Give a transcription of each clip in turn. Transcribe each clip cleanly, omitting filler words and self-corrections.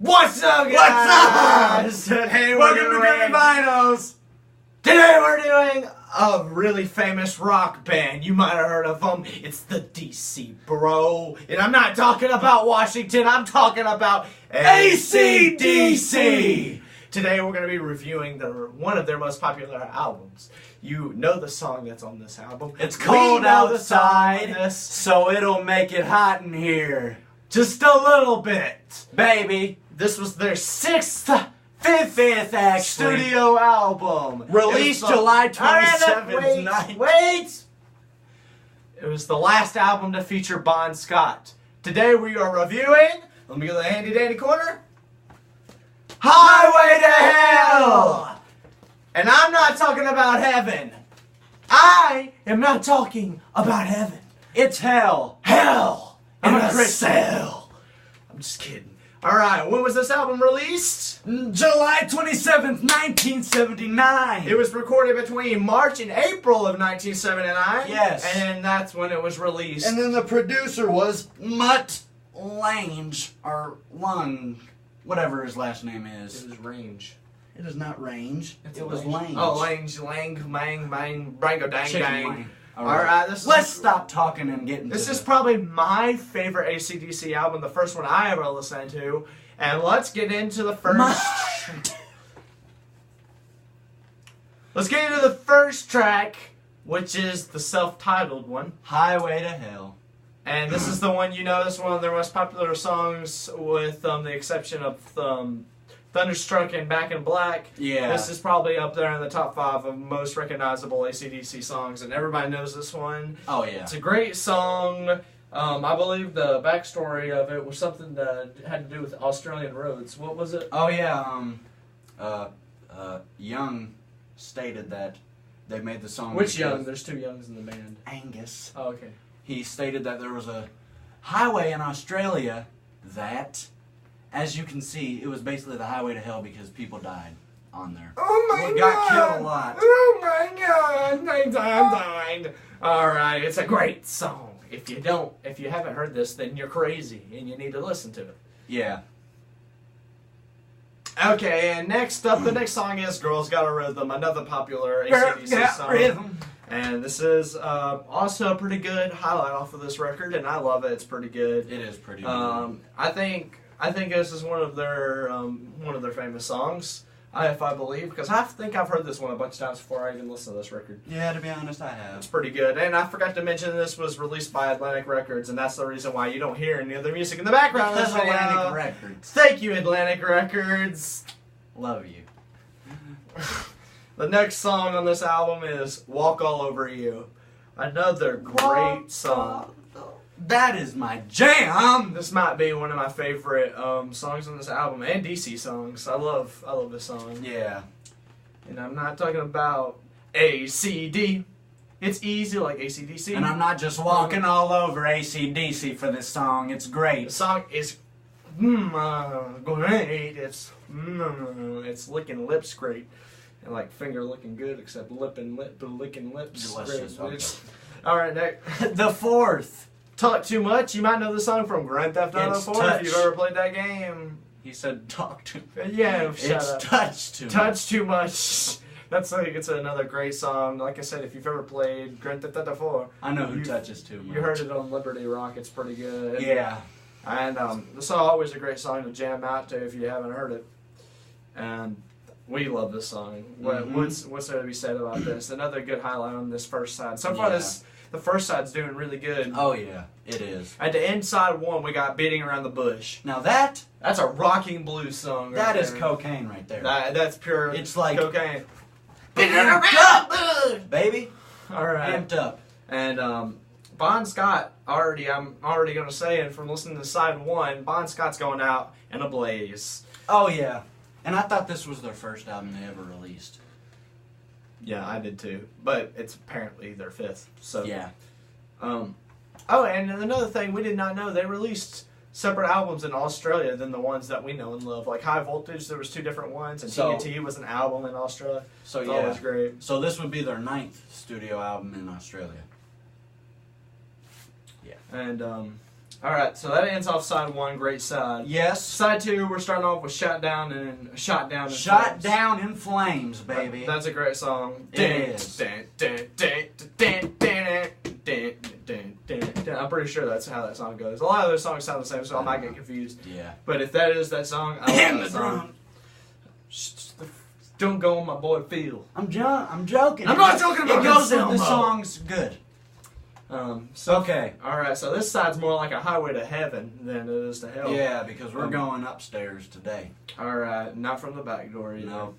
What's up, guys? Today Welcome to Grammy Vinyls. Today we're doing a really famous rock band. You might have heard of them. It's the DC Bro. And I'm not talking about Washington. I'm talking about AC/DC. Today we're going to be reviewing one of their most popular albums. You know the song that's on this album. It's cold outside, so it'll make it hot in here. Just a little bit. Baby. This was their fifth actually. studio album. Released July 27th. Wait! It was the last album to feature Bon Scott. Today we are reviewing, let me go to the handy dandy corner, Highway to Hell! And I'm not talking about heaven. I am not talking about heaven. It's hell. Hell! I'm in a a Christian. cell. I'm just kidding. Alright, when was this album released? July 27th, 1979. It was recorded between March and April of 1979. Yes. And that's when it was released. And then the producer was Mutt Lange, or Lung, whatever his last name is. It was Range. It is not Range. It was Lange. Lange. Oh, Lange, Mang, Brango, Dang, Chicken Dang. wing. Alright, let's stop talking and get into This is probably my favorite AC/DC album, the first one I ever listened to. And let's get into the first... Let's get into the first track, which is the self-titled one. Highway to Hell. And this is the one, you know, this is one of their most popular songs with the exception of Thunderstruck and Back in Black. Yeah. This is probably up there in the top 5 of most recognizable AC/DC songs, and everybody knows this one. Oh, yeah. It's a great song. I believe the backstory of it was something that had to do with Australian roads. What was it? Oh, yeah. Young stated that they made the song. Which Young? There's 2 Youngs in the band. Angus. Oh, okay. He stated that there was a highway in Australia that, as you can see, it was basically the highway to hell because people died on there. Oh my God! Got killed a lot. Oh my God! They died. All right, it's a great song. If you haven't heard this, then you're crazy and you need to listen to it. Yeah. Okay, and next up, the next song is "Girls Got a Rhythm," another popular AC/DC song. Rhythm. And this is also a pretty good highlight off of this record, and I love it. It's pretty good. It is pretty good. I think this is one of their famous songs. If I believe, because I think I've heard this one a bunch of times before I even listened to this record. Yeah, to be honest, I have. It's pretty good. And I forgot to mention this was released by Atlantic Records, and that's the reason why you don't hear any other music in the background. Because of this video. Atlantic Records. Thank you, Atlantic Records. Love you. The next song on this album is "Walk All Over You." Another great song. That is my jam. This might be one of my favorite songs on this album, and DC songs. I love this song. Yeah. And I'm not talking about ACD. It's easy like AC/DC. And I'm not just walking all over AC/DC for this song. It's The great. song is great. It's licking lips great. And like finger looking good, except licking lips. Delicious. Great. Alright, next. The fourth. Talk Too Much. You might know the song from Grand Theft Auto It's 4 Touch. if you've ever played that game. He said, "Talk to me." Yeah, shut It's up. Touch to me. Touch Too Much. It's another great song. Like I said, if you've ever played Grand Theft Auto 4, I know who touches too much. you heard it on Liberty Rock. It's pretty good. Yeah. And this is always a great song to jam out to if you haven't heard it. And we love this song. What's there to be said about this? Another good highlight on this first side. So far, Yeah. the first side's doing really good. Oh yeah, it is. At the end side one, we got "Beating Around the Bush." Now that's That's a rocking blues song. that right is there. cocaine right there. That's pure. It's like cocaine. amped up, baby. All right. Amped up. And Bon Scott I'm already gonna say, and from listening to side one, Bon Scott's going out in a blaze. Oh yeah. And I thought this was their first album they ever released. Yeah, I did too. But it's apparently their 5th. So Yeah. Oh, and another thing we did not know, they released separate albums in Australia than the ones that we know and love. Like High Voltage, there was 2 different ones, and So- TNT was an album in Australia. So It's yeah. always great. So this would be their 9th studio album in Australia. And All right, so that ends off side one. Great side. Yes. Side two, we're starting off with Shot Down and Shot Down. Shot Flames. Down in Flames, baby. That's a great song. It is. I'm pretty sure that's how that song goes. A lot of those songs sound the same, so I might get confused. Yeah. But if that is that song, I love that song. Don't go on my boy Phil. I'm joking. I'm not joking about it goes that if the song. song's good. So Okay. All right, so this side's more like a highway to heaven than it is to hell. Yeah, because we're going upstairs today. All right, not from the back door either. No.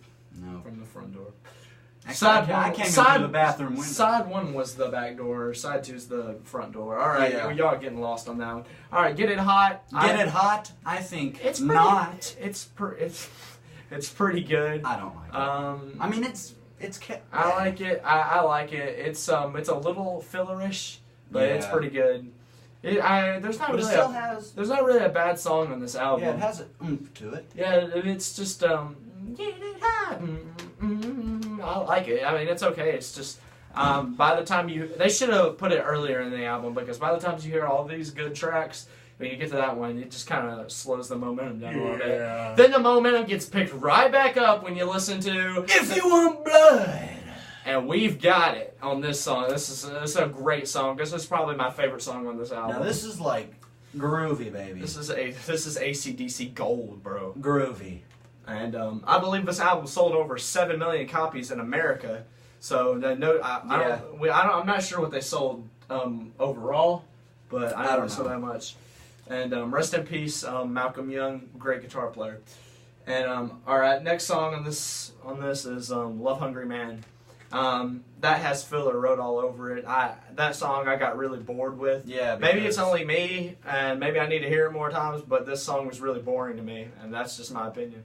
From the front door. Actually, I came in through the bathroom window. Side one was the back door. Side two's the front door. All right, Yeah. y'all getting lost on that one. All right, Get It Hot. Get It Hot? I think It's pretty, not. It's pretty good. I don't like it. I mean, it's. I like it. I like it. It's a little fillerish, but it's Yeah. pretty good. There's not But it really still has. there's not really a bad song on this album. Yeah, it has an oomph to it. Yeah, it's just Get It Hot. I like it. I mean, it's okay. It's just by the time they should have put it earlier in the album, because by the time you hear all these good tracks, when you get to that one, it just kind of slows the momentum down a little bit. Then the momentum gets picked right back up when you listen to If You Want Blood. And We've Got It on this song. This is a great song. This is probably my favorite song on this album. Now this is like groovy, baby. This is AC/DC gold, bro. Groovy. And I believe this album sold over 7 million copies in America. So I'm not sure what they sold overall, but I know they sold that much. And rest in peace, Malcolm Young, great guitar player. And all right, next song on this is "Love Hungry Man." That has filler wrote all over it. That song I got really bored with. Yeah. Maybe it's only me, and maybe I need to hear it more times. But this song was really boring to me, and that's just my opinion.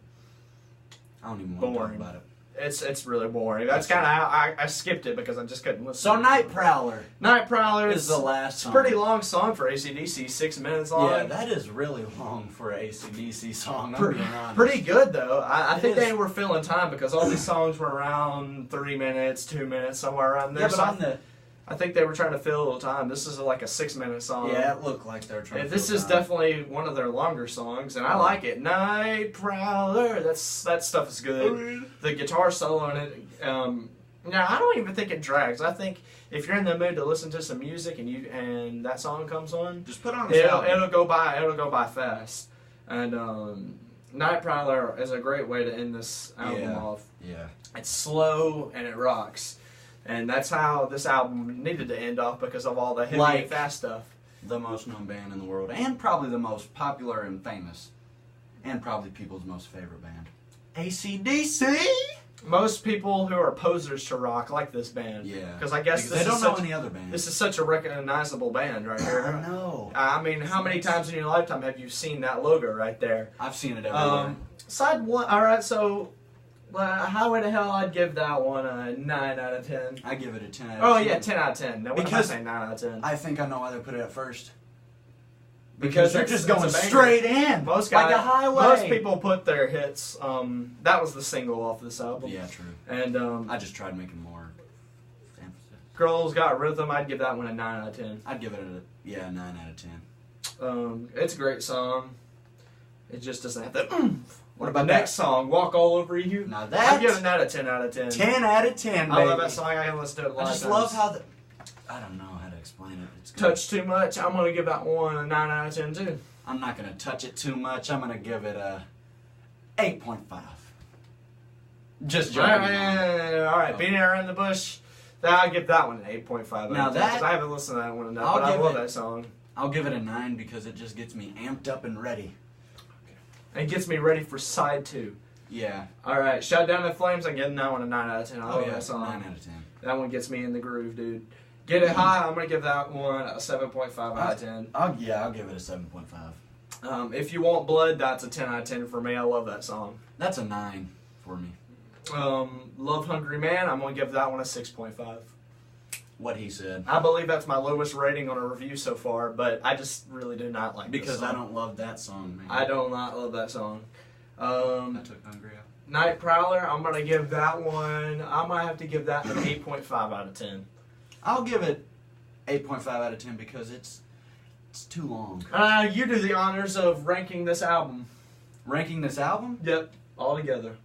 I don't even want to talk Boring. about it. It's really boring. That's kind of how I skipped it because I just couldn't listen. So Night Prowler Night Prowler is the last It's song. a pretty long song for AC/DC, 6 minutes long. Yeah, that is really long for an AC/DC song. I'm being honest. Pretty good though. I think is. they were filling time because all these songs were around 3 minutes, 2 minutes, somewhere around there. Yeah, but I think they were trying to fill a little time. This is like a 6-minute song. yeah, it looked like they were trying to This fill is time. definitely one of their longer songs, and I like it. Night Prowler. That stuff is good. The guitar solo in it. Now I don't even think it drags. I think if you're in the mood to listen to some music and that song comes on, Just put on the album. it'll go by. It'll go by fast. And Night Prowler is a great way to end this album off. Yeah. It's slow and it rocks. And that's how this album needed to end off because of all the heavy and fast stuff. The most known band in the world, and probably the most popular and famous, and probably people's most favorite band. AC/DC? Most people who are posers to rock like this band. Yeah. Because I guess they don't know any other bands. This is such a recognizable band right here. I know. I mean, how many times in your lifetime have you seen that logo right there? I've seen it everywhere. Side one, alright, so Highway to Hell, I'd give that one a 9 out of 10. I give it a 10 out of 10. Oh, yeah, 10 out of 10. No, Because saying 9 out of 10. I think I know why they put it at first. Because they're it's- just it's a going banger. straight in. Most guys, like a highway. Most people put their hits. That was the single off this album. Yeah, true. And I just tried making more emphasis. Girls Got Rhythm, I'd give that one a 9 out of 10. I'd give it a 9 out of 10. It's a great song. It just doesn't have that. What Like about the next song, Walk All Over You? Now I'd that give it that a 10 out of 10. 10 out of 10, baby. I love that song. I can listen to it a lot I just of love times. how I don't know how to explain it. It's good. Touch Too Much, I'm going to give that one a 9 out of 10 too. I'm not going to touch it too much. I'm going to give it a 8.5. Just joking. Alright, Beating Around the Bush, I'll give that one an 8.5 Now out of 10, because I haven't listened to that one enough, I'll but I give love it- that song. I'll give it a 9 because it just gets me amped up and ready. It gets me ready for side 2. Yeah. Alright, Shut Down the Flames, I'm giving that one a 9 out of 10. I love that song. 9 out of 10. That one gets me in the groove, dude. Get It High, I'm going to give that one a 7.5 out of 10. I'll give it a 7.5. If You Want Blood, that's a 10 out of 10 for me. I love that song. That's a 9 for me. Love Hungry Man, I'm going to give that one a 6.5. What he said. I believe that's my lowest rating on a review so far, but I just really do not like this Because song. I don't love that song, man. I do not love that song. I took Hungry out. Night Prowler, I'm going to give that one, I might have to give that an 8.5 out of 10. I'll give it 8.5 out of 10 because It's too long. You do the honors of ranking this album. Ranking this album? Yep, all together.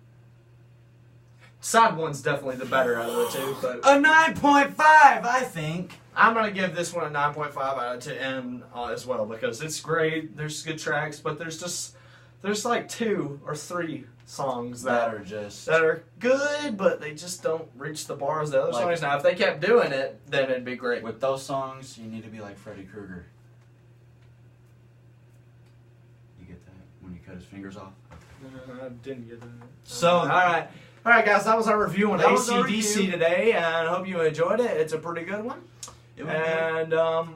Side one's definitely the better out of the two, but a 9.5, I think. I'm gonna give this one a 9.5 out of 10 as well because it's great. There's good tracks, but there's like 2 or 3 songs that are good, but they just don't reach the bar as the other songs. Now, if they kept doing it, then it'd be great. With those songs, you need to be like Freddy Krueger. You get that when he cut his fingers off? I didn't get that. So, all right, guys, that was our review on AC/DC today, and I hope you enjoyed it. It's a pretty good one. And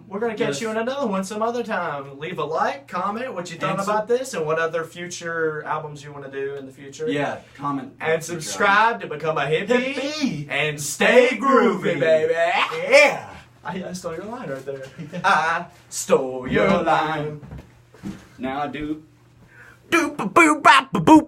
we're going to catch you in another one some other time. Leave a like, comment what you thought about this, and what other future albums you want to do in the future. Yeah, comment. And subscribe to become a hippie. And stay groovy, baby. Yeah. I stole your line right there. I stole your line. Now I do. Doop-a-boop-bop-a-boop.